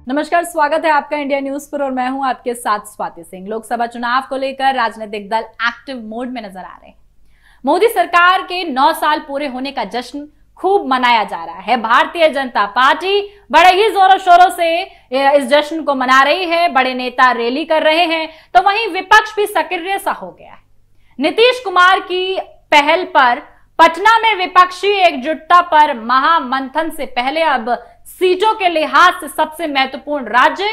नमस्कार, स्वागत है आपका इंडिया न्यूज पर और मैं हूं आपके साथ स्वाति सिंह। लोकसभा चुनाव को लेकर राजनीतिक दल एक्टिव मोड में नजर आ रहे हैं। मोदी सरकार के 9 साल पूरे होने का जश्न खूब मनाया जा रहा है। भारतीय जनता पार्टी बड़े ही जोरों शोरों से इस जश्न को मना रही है। बड़े नेता रैली कर रहे हैं तो वहीं विपक्ष भी सक्रिय सा हो गया है। नीतीश कुमार की पहल पर पटना में विपक्षी एकजुटता पर महामंथन से पहले अब सीटों के लिहाज से सबसे महत्वपूर्ण राज्य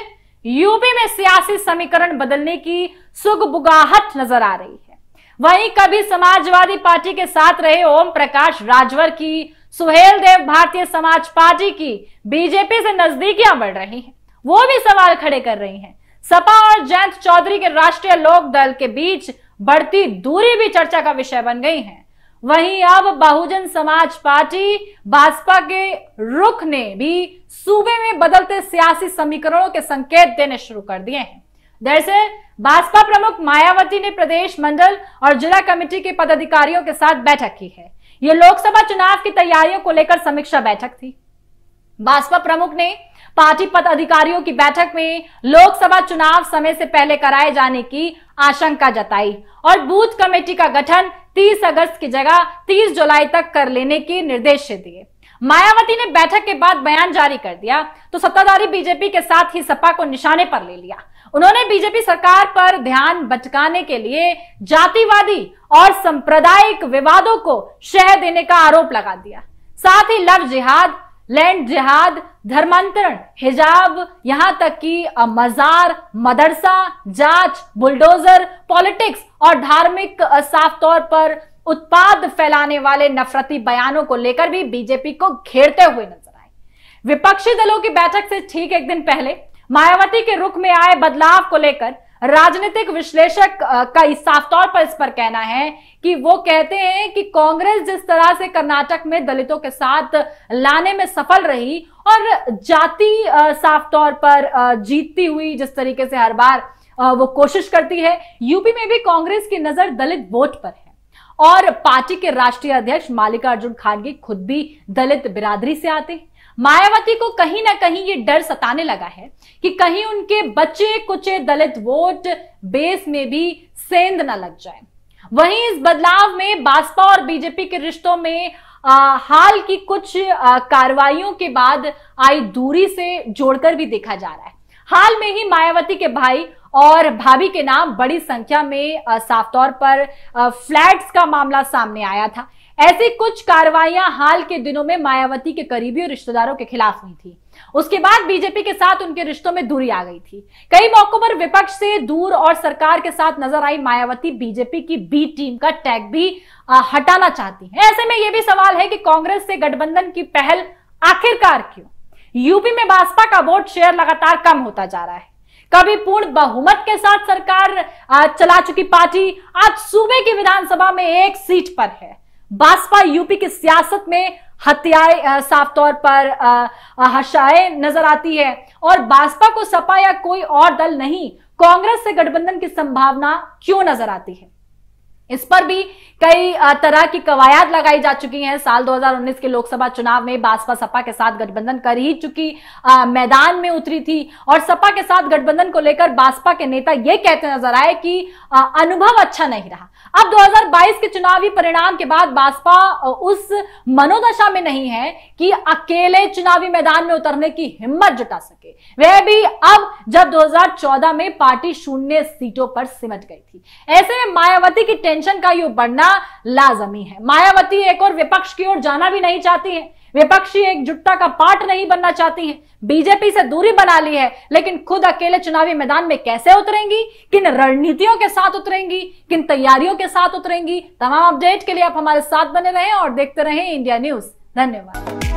यूपी में सियासी समीकरण बदलने की सुगबुगाहट नजर आ रही है। वहीं कभी समाजवादी पार्टी के साथ रहे ओम प्रकाश राजभर की सुहेल देव भारतीय समाज पार्टी की बीजेपी से नजदीकियां बढ़ रही हैं, वो भी सवाल खड़े कर रही हैं। सपा और जयंत चौधरी के राष्ट्रीय लोक दल के बीच बढ़ती दूरी भी चर्चा का विषय बन गई है। वहीं अब बहुजन समाज पार्टी भाजपा के रुख ने भी सूबे में बदलते सियासी समीकरणों के संकेत देने शुरू कर दिए हैं। दरअसल भाजपा प्रमुख मायावती ने प्रदेश मंडल और जिला कमेटी के पदाधिकारियों के साथ बैठक की है। यह लोकसभा चुनाव की तैयारियों को लेकर समीक्षा बैठक थी। भाजपा प्रमुख ने पार्टी पदाधिकारियों की बैठक में लोकसभा चुनाव समय से पहले कराए जाने की आशंका जताई और बूथ कमेटी का गठन 30 अगस्त की जगह 30 जुलाई तक कर लेने के निर्देश दिए। मायावती ने बैठक के बाद बयान जारी कर दिया तो सत्ताधारी बीजेपी के साथ ही सपा को निशाने पर ले लिया। उन्होंने बीजेपी सरकार पर ध्यान भटकाने के लिए जातिवादी और सांप्रदायिक विवादों को शह देने का आरोप लगा दिया। साथ ही लव जिहाद, लैंड जिहाद, धर्मांतरण, हिजाब, यहां तक कि मजार, मदरसा, जांच, बुलडोजर, पॉलिटिक्स और धार्मिक साफ तौर पर उत्पाद फैलाने वाले नफरती बयानों को लेकर भी बीजेपी को घेरते हुए नजर आए। विपक्षी दलों की बैठक से ठीक एक दिन पहले मायावती के रुख में आए बदलाव को लेकर राजनीतिक विश्लेषक का साफ तौर पर इस पर कहना है कि वो कहते हैं कि कांग्रेस जिस तरह से कर्नाटक में दलितों के साथ लाने में सफल रही और जाति साफ तौर पर जीतती हुई जिस तरीके से हर बार वो कोशिश करती है, यूपी में भी कांग्रेस की नजर दलित वोट पर है। और पार्टी के राष्ट्रीय अध्यक्ष मल्लिकार्जुन खड़गे खुद भी दलित बिरादरी से आते हैं। मायावती को कहीं ना कहीं ये डर सताने लगा है कि कहीं उनके बचे कुचे दलित वोट बेस में भी सेंध न लग जाए। वहीं इस बदलाव में भाजपा और बीजेपी के रिश्तों में हाल की कुछ कार्रवाइयों के बाद आई दूरी से जोड़कर भी देखा जा रहा है। हाल में ही मायावती के भाई और भाभी के नाम बड़ी संख्या में साफ तौर पर फ्लैट्स का मामला सामने आया था। ऐसी कुछ कार्रवाइयां हाल के दिनों में मायावती के करीबी और रिश्तेदारों के खिलाफ हुई थी। उसके बाद बीजेपी के साथ उनके रिश्तों में दूरी आ गई थी। कई मौकों पर विपक्ष से दूर और सरकार के साथ नजर आई मायावती बीजेपी की बी टीम का टैग भी हटाना चाहती है। ऐसे में यह भी सवाल है कि कांग्रेस से गठबंधन की पहल आखिरकार क्यों? यूपी में भाजपा का वोट शेयर लगातार कम होता जा रहा है। कभी पूर्ण बहुमत के साथ सरकार चला चुकी पार्टी आज सूबे की विधानसभा में 1 सीट पर है। भाजपा यूपी की सियासत में हत्याएं साफ तौर पर हर्षाएं नजर आती है और भाजपा को सपा या कोई और दल नहीं, कांग्रेस से गठबंधन की संभावना क्यों नजर आती है? इस पर भी कई तरह की कवायद लगाई जा चुकी हैं। साल 2019 के लोकसभा चुनाव में भाजपा सपा के साथ गठबंधन कर ही चुकी, मैदान में उतरी थी और सपा के साथ गठबंधन को लेकर भाजपा के नेता ये कहते नजर आए कि अनुभव अच्छा नहीं रहा। अब 2022 के चुनावी परिणाम के बाद भाजपा उस मनोदशा में नहीं है कि अकेले चुनावी मैदान में उतरने की हिम्मत जुटा सके, वह भी अब जब 2014 में पार्टी 0 सीटों पर सिमट गई थी। ऐसे में मायावती की टेंशन का यूं बढ़ना लाजमी है। मायावती एक और विपक्ष की ओर जाना भी नहीं चाहती है, विपक्षी एकजुटता का पार्ट नहीं बनना चाहती हैं। बीजेपी से दूरी बना ली है, लेकिन खुद अकेले चुनावी मैदान में कैसे उतरेंगी, किन रणनीतियों के साथ उतरेंगी, किन तैयारियों के साथ उतरेंगी? तमाम अपडेट के लिए आप हमारे साथ बने रहें और देखते रहें इंडिया न्यूज। धन्यवाद।